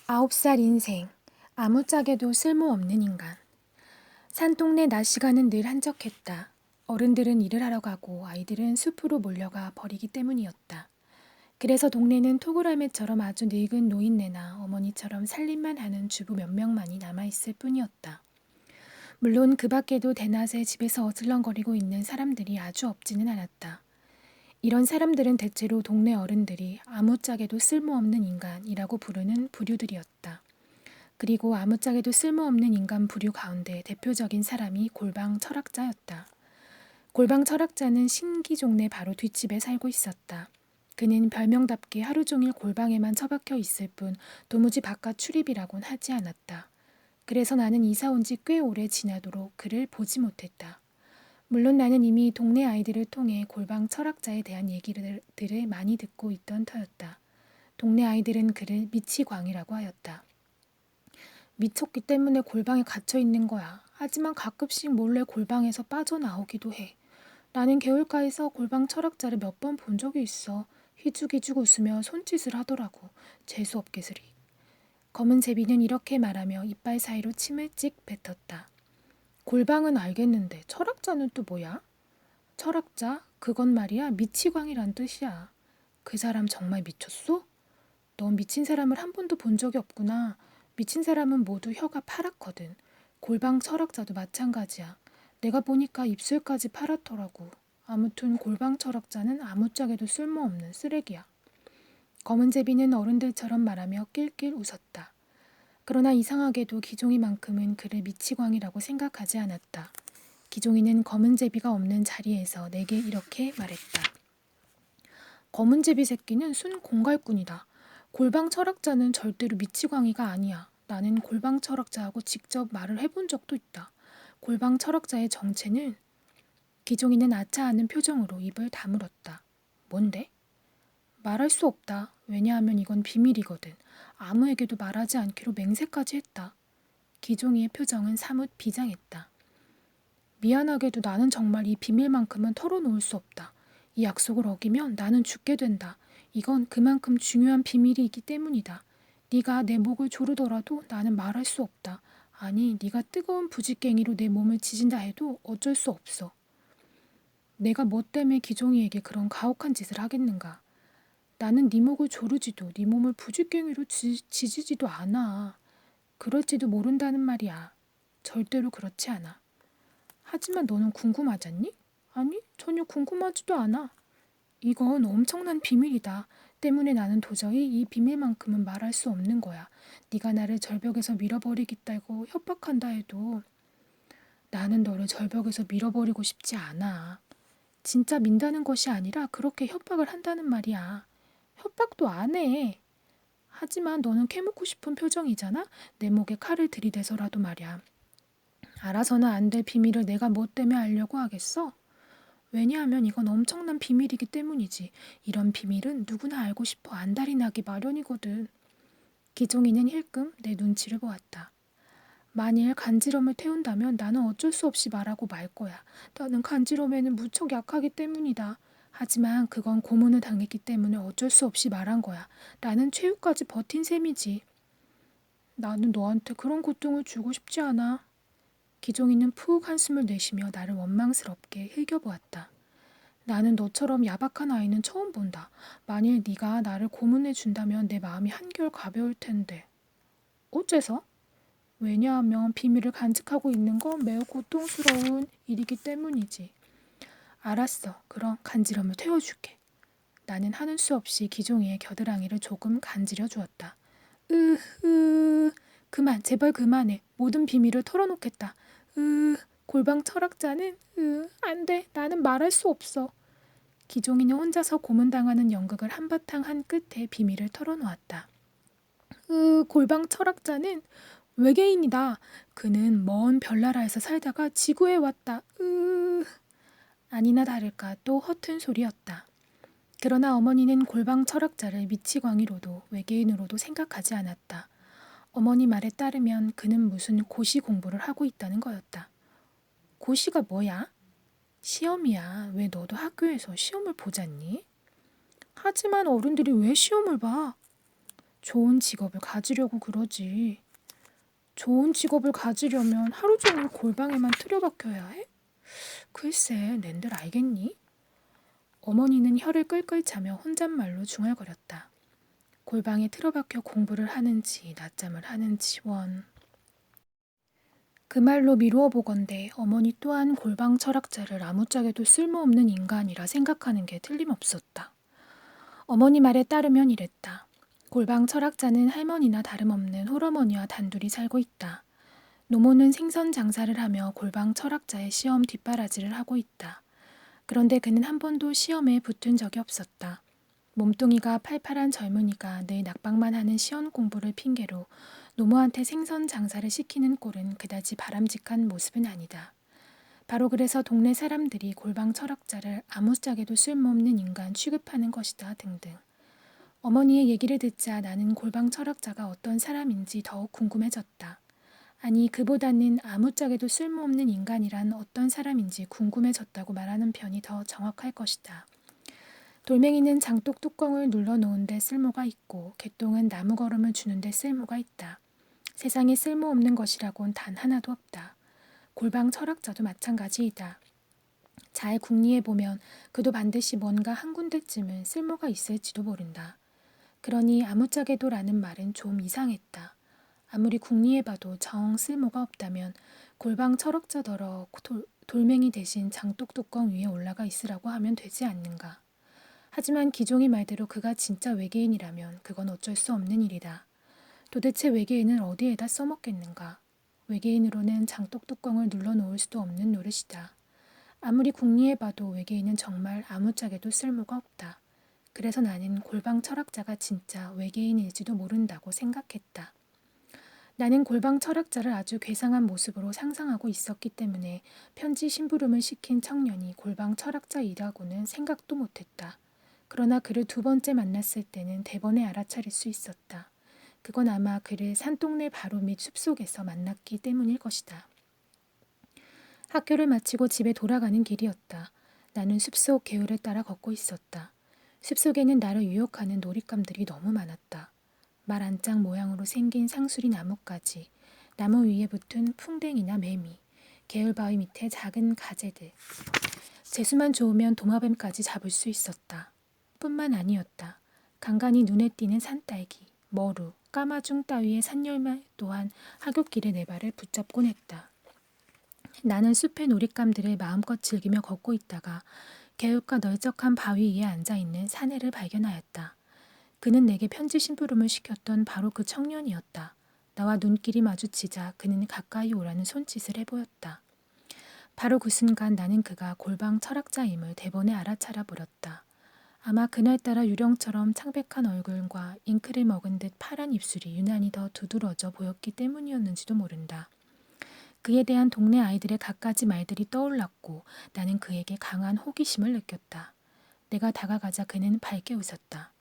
9살 인생, 아무짝에도 쓸모없는 인간. 산동네 낮 시간은 늘 한적했다. 어른들은 일을 하러 가고 아이들은 숲으로 몰려가 버리기 때문이었다. 그래서 동네는 토그라메처럼 아주 늙은 노인네나 어머니처럼 살림만 하는 주부 몇 명만이 남아있을 뿐이었다. 물론 그 밖에도 대낮에 집에서 어슬렁거리고 있는 사람들이 아주 없지는 않았다. 이런 사람들은 대체로 동네 어른들이 아무짝에도 쓸모없는 인간이라고 부르는 부류들이었다. 그리고 아무짝에도 쓸모없는 인간 부류 가운데 대표적인 사람이 골방 철학자였다. 골방 철학자는 신기종네 바로 뒷집에 살고 있었다. 그는 별명답게 하루 종일 골방에만 처박혀 있을 뿐 도무지 바깥 출입이라곤 하지 않았다. 그래서 나는 이사 온 지 꽤 오래 지나도록 그를 보지 못했다. 물론 나는 이미 동네 아이들을 통해 골방 철학자에 대한 얘기들을 많이 듣고 있던 터였다. 동네 아이들은 그를 미치광이라고 하였다. 미쳤기 때문에 골방에 갇혀 있는 거야. 하지만 가끔씩 몰래 골방에서 빠져나오기도 해. 나는 개울가에서 골방 철학자를 몇 번 본 적이 있어. 휘죽휘죽 웃으며 손짓을 하더라고. 재수없게 스리. 검은 제비는 이렇게 말하며 이빨 사이로 침을 찍 뱉었다. 골방은 알겠는데 철학자는 또 뭐야? 철학자? 그건 말이야 미치광이란 뜻이야. 그 사람 정말 미쳤어? 넌 미친 사람을 한 번도 본 적이 없구나. 미친 사람은 모두 혀가 파랗거든. 골방 철학자도 마찬가지야. 내가 보니까 입술까지 파랗더라고. 아무튼 골방 철학자는 아무짝에도 쓸모없는 쓰레기야. 검은 제비는 어른들처럼 말하며 낄낄 웃었다. 그러나 이상하게도 기종이만큼은 그를 미치광이라고 생각하지 않았다. 기종이는 검은 제비가 없는 자리에서 내게 이렇게 말했다. 검은 제비 새끼는 순 공갈꾼이다. 골방 철학자는 절대로 미치광이가 아니야. 나는 골방 철학자하고 직접 말을 해본 적도 있다. 골방 철학자의 정체는 기종이는 아차하는 표정으로 입을 다물었다. 뭔데? 말할 수 없다. 왜냐하면 이건 비밀이거든. 아무에게도 말하지 않기로 맹세까지 했다. 기종이의 표정은 사뭇 비장했다. 미안하게도 나는 정말 이 비밀만큼은 털어놓을 수 없다. 이 약속을 어기면 나는 죽게 된다. 이건 그만큼 중요한 비밀이기 때문이다. 네가 내 목을 조르더라도 나는 말할 수 없다. 아니, 네가 뜨거운 부지깽이로 내 몸을 지진다 해도 어쩔 수 없어. 내가 뭐 때문에 기종이에게 그런 가혹한 짓을 하겠는가. 나는 네 목을 조르지도 네 몸을 부지깽이로 지지지도 않아. 그럴지도 모른다는 말이야. 절대로 그렇지 않아. 하지만 너는 궁금하잖니? 아니, 전혀 궁금하지도 않아. 이건 엄청난 비밀이다. 때문에 나는 도저히 이 비밀만큼은 말할 수 없는 거야. 네가 나를 절벽에서 밀어버리겠다고 협박한다 해도 나는 너를 절벽에서 밀어버리고 싶지 않아. 진짜 민다는 것이 아니라 그렇게 협박을 한다는 말이야. 협박도 안 해. 하지만 너는 캐묻고 싶은 표정이잖아? 내 목에 칼을 들이대서라도 말이야. 알아서는 안 될 비밀을 내가 뭐 때문에 알려고 하겠어? 왜냐하면 이건 엄청난 비밀이기 때문이지. 이런 비밀은 누구나 알고 싶어 안달이 나기 마련이거든. 기종이는 힐끔 내 눈치를 보았다. 만일 간지럼을 태운다면 나는 어쩔 수 없이 말하고 말 거야. 나는 간지럼에는 무척 약하기 때문이다. 하지만 그건 고문을 당했기 때문에 어쩔 수 없이 말한 거야. 나는 최후까지 버틴 셈이지. 나는 너한테 그런 고통을 주고 싶지 않아. 기종이는 푹 한숨을 내쉬며 나를 원망스럽게 흘겨보았다. 나는 너처럼 야박한 아이는 처음 본다. 만일 네가 나를 고문해 준다면 내 마음이 한결 가벼울 텐데. 어째서? 왜냐하면 비밀을 간직하고 있는 건 매우 고통스러운 일이기 때문이지. 알았어. 그럼 간지럼을 태워줄게. 나는 하는 수 없이 기종이의 겨드랑이를 조금 간지려 주었다. 그만, 제발 그만해. 모든 비밀을 털어놓겠다. 골방 철학자는, 안 돼. 나는 말할 수 없어. 기종이는 혼자서 고문당하는 연극을 한바탕 한 끝에 비밀을 털어놓았다. 골방 철학자는 외계인이다. 그는 먼 별나라에서 살다가 지구에 왔다. 아니나 다를까 또 허튼 소리였다. 그러나 어머니는 골방 철학자를 미치광이로도 외계인으로도 생각하지 않았다. 어머니 말에 따르면 그는 무슨 고시 공부를 하고 있다는 거였다. 고시가 뭐야? 시험이야. 왜 너도 학교에서 시험을 보잖니? 하지만 어른들이 왜 시험을 봐? 좋은 직업을 가지려고 그러지. 좋은 직업을 가지려면 하루 종일 골방에만 틀어박혀야 해? 글쎄, 낸들 알겠니? 어머니는 혀를 끌끌 차며 혼잣말로 중얼거렸다. 골방에 틀어박혀 공부를 하는지 낮잠을 하는지 원. 그 말로 미루어 보건대 어머니 또한 골방 철학자를 아무짝에도 쓸모없는 인간이라 생각하는 게 틀림없었다. 어머니 말에 따르면 이랬다. 골방 철학자는 할머니나 다름없는 홀어머니와 단둘이 살고 있다. 노모는 생선 장사를 하며 골방 철학자의 시험 뒷바라지를 하고 있다. 그런데 그는 한 번도 시험에 붙은 적이 없었다. 몸뚱이가 팔팔한 젊은이가 늘 낙방만 하는 시험 공부를 핑계로 노모한테 생선 장사를 시키는 꼴은 그다지 바람직한 모습은 아니다. 바로 그래서 동네 사람들이 골방 철학자를 아무짝에도 쓸모없는 인간 취급하는 것이다 등등. 어머니의 얘기를 듣자 나는 골방 철학자가 어떤 사람인지 더욱 궁금해졌다. 아니, 그보다는 아무짝에도 쓸모없는 인간이란 어떤 사람인지 궁금해졌다고 말하는 편이 더 정확할 것이다. 돌멩이는 장독 뚜껑을 눌러놓은 데 쓸모가 있고 개똥은 나무 거름을 주는 데 쓸모가 있다. 세상에 쓸모없는 것이라곤 단 하나도 없다. 골방 철학자도 마찬가지이다. 잘 궁리해보면 그도 반드시 뭔가 한 군데쯤은 쓸모가 있을지도 모른다. 그러니 아무짝에도라는 말은 좀 이상했다. 아무리 궁리해봐도 정 쓸모가 없다면 골방 철학자더러 돌멩이 대신 장독 뚜껑 위에 올라가 있으라고 하면 되지 않는가. 하지만 기종이 말대로 그가 진짜 외계인이라면 그건 어쩔 수 없는 일이다. 도대체 외계인을 어디에다 써먹겠는가. 외계인으로는 장독 뚜껑을 눌러놓을 수도 없는 노릇이다. 아무리 궁리해봐도 외계인은 정말 아무짝에도 쓸모가 없다. 그래서 나는 골방 철학자가 진짜 외계인일지도 모른다고 생각했다. 나는 골방 철학자를 아주 괴상한 모습으로 상상하고 있었기 때문에 편지 심부름을 시킨 청년이 골방 철학자이라고는 생각도 못했다. 그러나 그를 두 번째 만났을 때는 대번에 알아차릴 수 있었다. 그건 아마 그를 산동네 바로 밑 숲속에서 만났기 때문일 것이다. 학교를 마치고 집에 돌아가는 길이었다. 나는 숲속 개울을 따라 걷고 있었다. 숲속에는 나를 유혹하는 놀잇감들이 너무 많았다. 말안장 모양으로 생긴 상수리 나뭇가지, 나무 위에 붙은 풍뎅이나 매미, 개울 바위 밑에 작은 가재들. 재수만 좋으면 도마뱀까지 잡을 수 있었다. 뿐만 아니었다. 간간히 눈에 띄는 산딸기, 머루, 까마중 따위의 산열매 또한 하굣길에 내 발을 붙잡곤 했다. 나는 숲의 놀잇감들을 마음껏 즐기며 걷고 있다가 개울가 널쩍한 바위 위에 앉아있는 사내를 발견하였다. 그는 내게 편지 심부름을 시켰던 바로 그 청년이었다. 나와 눈길이 마주치자 그는 가까이 오라는 손짓을 해보였다. 바로 그 순간 나는 그가 골방 철학자임을 대번에 알아차려 버렸다. 아마 그날따라 유령처럼 창백한 얼굴과 잉크를 먹은 듯 파란 입술이 유난히 더 두드러져 보였기 때문이었는지도 모른다. 그에 대한 동네 아이들의 갖가지 말들이 떠올랐고 나는 그에게 강한 호기심을 느꼈다. 내가 다가가자 그는 밝게 웃었다.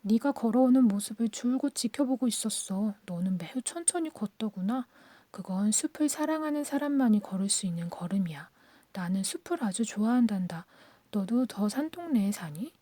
네가 걸어오는 모습을 줄곧 지켜보고 있었어. 너는 매우 천천히 걷더구나. 그건 숲을 사랑하는 사람만이 걸을 수 있는 걸음이야. 나는 숲을 아주 좋아한단다. 너도 더 산동네에 사니?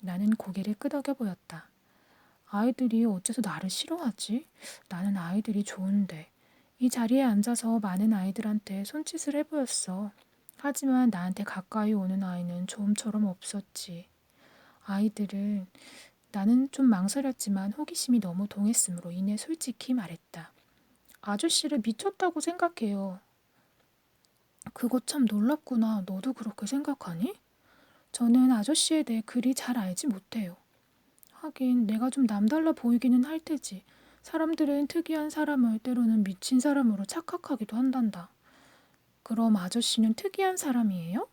나는 고개를 끄덕여 보였다. 아이들이 어째서 나를 싫어하지? 나는 아이들이 좋은데. 이 자리에 앉아서 많은 아이들한테 손짓을 해보였어. 하지만 나한테 가까이 오는 아이는 좀처럼 없었지. 아이들은 나는 좀 망설였지만 호기심이 너무 동했으므로 이내 솔직히 말했다. 아저씨를 미쳤다고 생각해요. 그거 참 놀랍구나. 너도 그렇게 생각하니? 저는 아저씨에 대해 그리 잘 알지 못해요. 하긴 내가 좀 남달라 보이기는 할 테지. 사람들은 특이한 사람을 때로는 미친 사람으로 착각하기도 한단다. 그럼 아저씨는 특이한 사람이에요?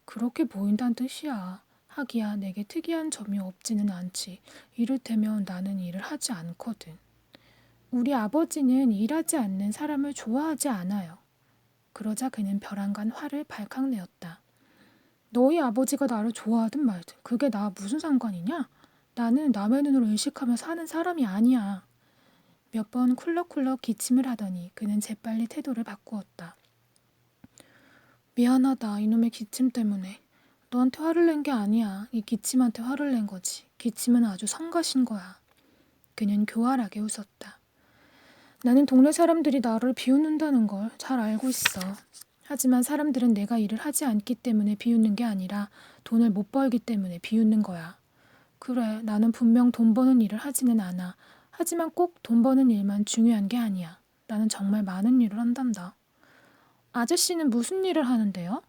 그렇게 보인다는 뜻이야. 하기야 내게 특이한 점이 없지는 않지. 이를테면 나는 일을 하지 않거든. 우리 아버지는 일하지 않는 사람을 좋아하지 않아요. 그러자 그는 벼랑간 화를 발칵 내었다. 너희 아버지가 나를 좋아하든 말든 그게 나 무슨 상관이냐? 나는 남의 눈으로 의식하며 사는 사람이 아니야. 몇 번 쿨럭쿨럭 기침을 하더니 그는 재빨리 태도를 바꾸었다. 미안하다 이놈의 기침 때문에. 너한테 화를 낸 게 아니야. 이 기침한테 화를 낸 거지. 기침은 아주 성가신 거야. 그는 교활하게 웃었다. 나는 동네 사람들이 나를 비웃는다는 걸 잘 알고 있어. 하지만 사람들은 내가 일을 하지 않기 때문에 비웃는 게 아니라 돈을 못 벌기 때문에 비웃는 거야. 그래, 나는 분명 돈 버는 일을 하지는 않아. 하지만 꼭 돈 버는 일만 중요한 게 아니야. 나는 정말 많은 일을 한단다. 아저씨는 무슨 일을 하는데요?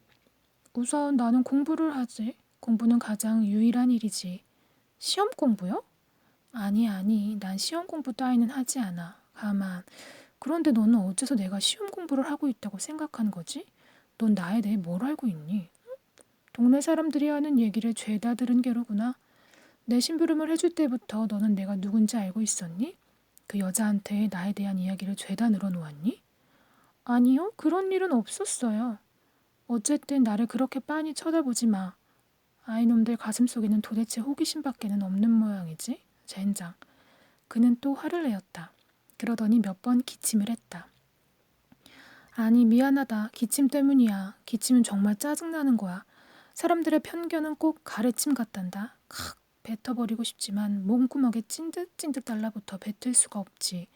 우선 나는 공부를 하지. 공부는 가장 유일한 일이지. 시험 공부요? 아니, 난 시험 공부 따위는 하지 않아. 가만. 그런데 너는 어째서 내가 시험 공부를 하고 있다고 생각한 거지? 넌 나에 대해 뭘 알고 있니? 동네 사람들이 하는 얘기를 죄다 들은 게로구나. 내 심부름을 해줄 때부터 너는 내가 누군지 알고 있었니? 그 여자한테 나에 대한 이야기를 죄다 늘어놓았니? 아니요, 그런 일은 없었어요. 어쨌든 나를 그렇게 빤히 쳐다보지 마. 아이놈들 가슴속에는 도대체 호기심밖에는 없는 모양이지? 젠장. 그는 또 화를 내었다. 그러더니 몇 번 기침을 했다. 아니, 미안하다. 기침 때문이야. 기침은 정말 짜증나는 거야. 사람들의 편견은 꼭 가래침 같단다. 칵 뱉어버리고 싶지만 몸구멍에 찐득찐득 달라붙어 뱉을 수가 없지.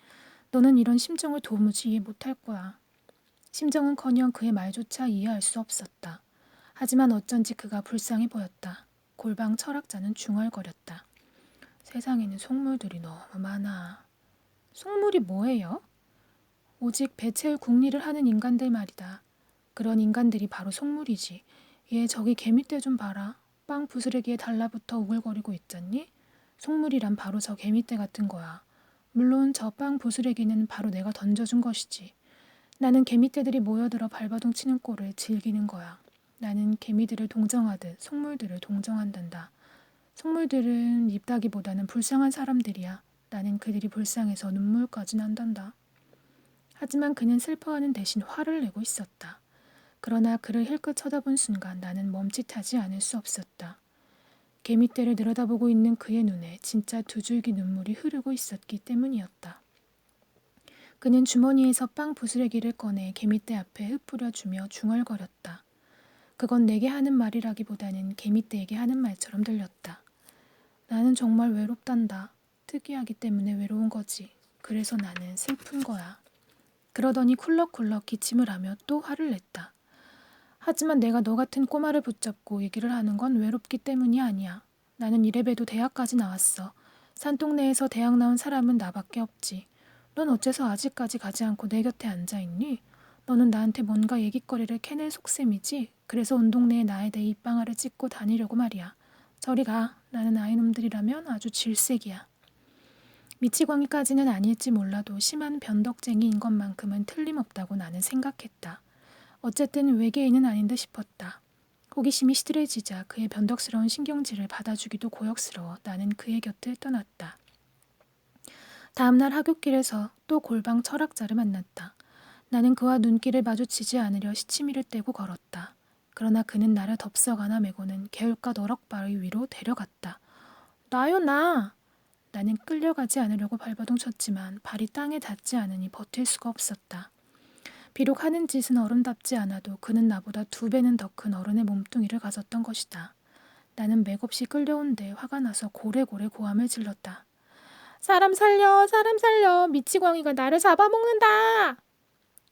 너는 이런 심정을 도무지 이해 못할 거야. 심정은커녕 그의 말조차 이해할 수 없었다. 하지만 어쩐지 그가 불쌍해 보였다. 골방 철학자는 중얼거렸다. 세상에는 속물들이 너무 많아. 속물이 뭐예요? 오직 배 채울 궁리를 하는 인간들 말이다. 그런 인간들이 바로 속물이지. 얘 저기 개미떼 좀 봐라. 빵 부스러기에 달라붙어 우글거리고 있잖니? 속물이란 바로 저 개미떼 같은 거야. 물론 저 빵 부스러기는 바로 내가 던져준 것이지. 나는 개미떼들이 모여들어 발버둥 치는 꼴을 즐기는 거야. 나는 개미들을 동정하듯 속물들을 동정한단다. 속물들은 입다기보다는 불쌍한 사람들이야. 나는 그들이 불쌍해서 눈물까지 난단다. 하지만 그는 슬퍼하는 대신 화를 내고 있었다. 그러나 그를 힐끗 쳐다본 순간 나는 멈칫하지 않을 수 없었다. 개미떼를 내려다보고 있는 그의 눈에 진짜 두 줄기 눈물이 흐르고 있었기 때문이었다. 그는 주머니에서 빵 부스러기를 꺼내 개미떼 앞에 흩뿌려주며 중얼거렸다. 그건 내게 하는 말이라기보다는 개미떼에게 하는 말처럼 들렸다. 나는 정말 외롭단다. 특이하기 때문에 외로운 거지. 그래서 나는 슬픈 거야. 그러더니 쿨럭쿨럭 기침을 하며 또 화를 냈다. 하지만 내가 너 같은 꼬마를 붙잡고 얘기를 하는 건 외롭기 때문이 아니야. 나는 이래봬도 대학까지 나왔어. 산동네에서 대학 나온 사람은 나밖에 없지. 넌 어째서 아직까지 가지 않고 내 곁에 앉아있니? 너는 나한테 뭔가 얘기거리를 캐낼 속셈이지. 그래서 온 동네에 나에 대해 입방아를 찍고 다니려고 말이야. 저리 가. 나는 아이놈들이라면 아주 질색이야. 미치광이까지는 아닐지 몰라도 심한 변덕쟁이인 것만큼은 틀림없다고 나는 생각했다. 어쨌든 외계인은 아닌 듯 싶었다. 호기심이 시들해지자 그의 변덕스러운 신경질을 받아주기도 고역스러워 나는 그의 곁을 떠났다. 다음날 하굣길에서 또 골방 철학자를 만났다. 나는 그와 눈길을 마주치지 않으려 시치미를 떼고 걸었다. 그러나 그는 나를 덥석 안아매고는 개울가 너럭바위 위로 데려갔다. 나요 나! 나는 끌려가지 않으려고 발버둥 쳤지만 발이 땅에 닿지 않으니 버틸 수가 없었다. 비록 하는 짓은 어른답지 않아도 그는 나보다 2배는 더 큰 어른의 몸뚱이를 가졌던 것이다. 나는 맥없이 끌려온데 화가 나서 고래고래 고함을 질렀다. 사람 살려! 사람 살려! 미치광이가 나를 잡아먹는다!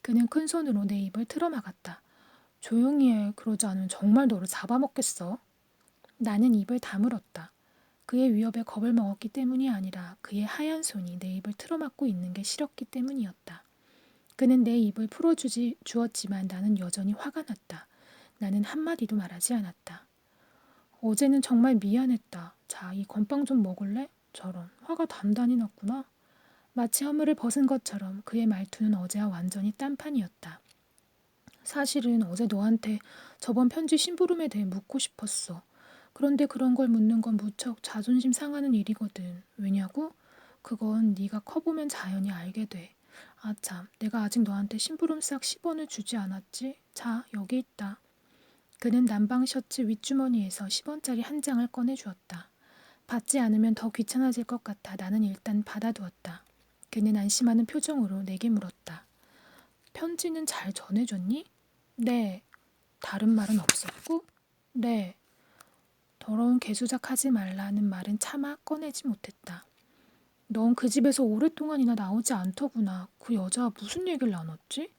그는 큰 손으로 내 입을 틀어막았다. 조용히 해. 그러지 않으면 정말 너를 잡아먹겠어. 나는 입을 다물었다. 그의 위협에 겁을 먹었기 때문이 아니라 그의 하얀 손이 내 입을 틀어막고 있는 게 싫었기 때문이었다. 그는 내 입을 주었지만 나는 여전히 화가 났다. 나는 한마디도 말하지 않았다. 어제는 정말 미안했다. 자, 이 건빵 좀 먹을래? 저런, 화가 단단히 났구나. 마치 허물을 벗은 것처럼 그의 말투는 어제와 완전히 딴판이었다. 사실은 어제 너한테 저번 편지 심부름에 대해 묻고 싶었어. 그런데 그런 걸 묻는 건 무척 자존심 상하는 일이거든. 왜냐고? 그건 네가 커보면 자연히 알게 돼. 아 참, 내가 아직 너한테 심부름싹 10원을 주지 않았지? 자, 여기 있다. 그는 남방 셔츠 윗주머니에서 10원짜리 한 장을 꺼내주었다. 받지 않으면 더 귀찮아질 것 같아 나는 일단 받아두었다. 그는 안심하는 표정으로 내게 물었다. 편지는 잘 전해줬니? 네. 다른 말은 없었고? 네. 더러운 개수작 하지 말라는 말은 차마 꺼내지 못했다. 넌 그 집에서 오랫동안이나 나오지 않더구나. 그 여자 무슨 얘기를 나눴지?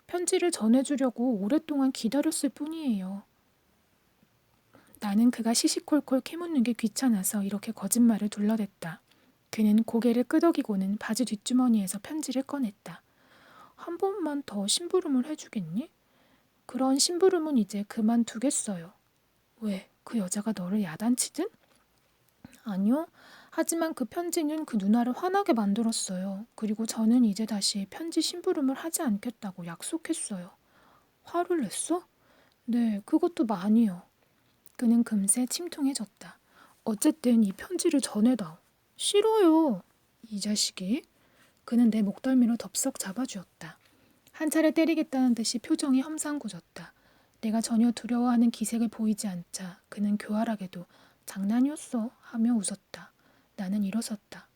편지를 전해주려고 오랫동안 기다렸을 뿐이에요. 나는 그가 시시콜콜 캐묻는 게 귀찮아서 이렇게 거짓말을 둘러댔다. 그는 고개를 끄덕이고는 바지 뒷주머니에서 편지를 꺼냈다. 한 번만 더 심부름을 해주겠니? 그런 심부름은 이제 그만두겠어요. 왜? 그 여자가 너를 야단치든? 아니요. 하지만 그 편지는 그 누나를 화나게 만들었어요. 그리고 저는 이제 다시 편지 심부름을 하지 않겠다고 약속했어요. 화를 냈어? 네, 그것도 많이요. 그는 금세 침통해졌다. 어쨌든 이 편지를 전해다오. 싫어요. 이 자식이. 그는 내 목덜미로 덥석 잡아주었다. 한 차례 때리겠다는 듯이 표정이 험상궂었다. 내가 전혀 두려워하는 기색을 보이지 않자 그는 교활하게도 장난이었어 하며 웃었다. 나는 일어섰다.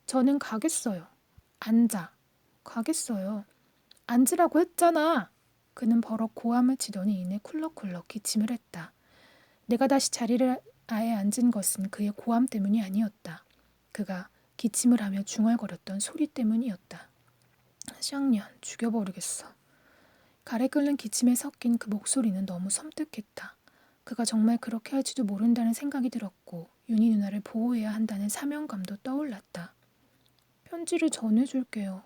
저는 가겠어요. 앉아. 가겠어요. 앉으라고 했잖아. 그는 버럭 고함을 치더니 이내 쿨럭쿨럭 기침을 했다. 내가 다시 자리를 아예 앉은 것은 그의 고함 때문이 아니었다. 그가 기침을 하며 중얼거렸던 소리 때문이었다. 쌍년 죽여버리겠어. 가래 끓는 기침에 섞인 그 목소리는 너무 섬뜩했다. 그가 정말 그렇게 할지도 모른다는 생각이 들었고 윤희 누나를 보호해야 한다는 사명감도 떠올랐다. 편지를 전해줄게요.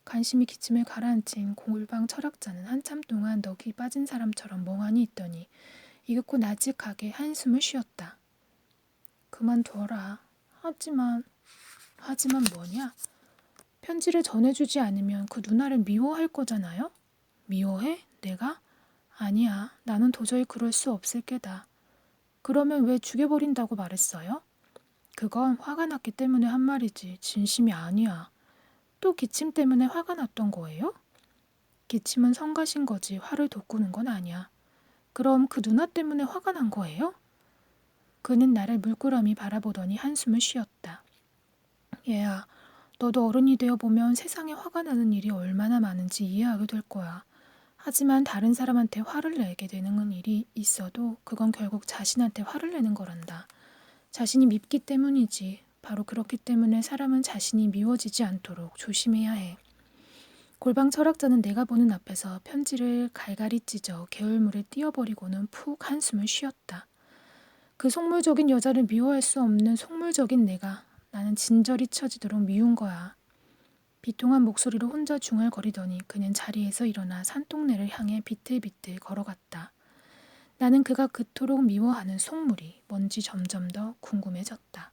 간신히 기침을 가라앉힌 골방 철학자는 한참 동안 넋이 빠진 사람처럼 멍하니 있더니 이윽고 나직하게 한숨을 쉬었다. 그만둬라. 하지만 뭐냐? 편지를 전해주지 않으면 그 누나를 미워할 거잖아요? 미워해? 내가? 아니야. 나는 도저히 그럴 수 없을 게다. 그러면 왜 죽여버린다고 말했어요? 그건 화가 났기 때문에 한 말이지 진심이 아니야. 또 기침 때문에 화가 났던 거예요? 기침은 성가신 거지 화를 돋구는 건 아니야. 그럼 그 누나 때문에 화가 난 거예요? 그는 나를 물끄러미 바라보더니 한숨을 쉬었다. 얘야, 너도 어른이 되어 보면 세상에 화가 나는 일이 얼마나 많은지 이해하게 될 거야. 하지만 다른 사람한테 화를 내게 되는 일이 있어도 그건 결국 자신한테 화를 내는 거란다. 자신이 밉기 때문이지. 바로 그렇기 때문에 사람은 자신이 미워지지 않도록 조심해야 해. 골방 철학자는 내가 보는 앞에서 편지를 갈갈이 찢어 개울물에 띄어버리고는 푹 한숨을 쉬었다. 그 속물적인 여자를 미워할 수 없는 속물적인 나는 진저리 처지도록 미운 거야. 비통한 목소리로 혼자 중얼거리더니 그는 자리에서 일어나 산동네를 향해 비틀비틀 걸어갔다. 나는 그가 그토록 미워하는 속물이 뭔지 점점 더 궁금해졌다.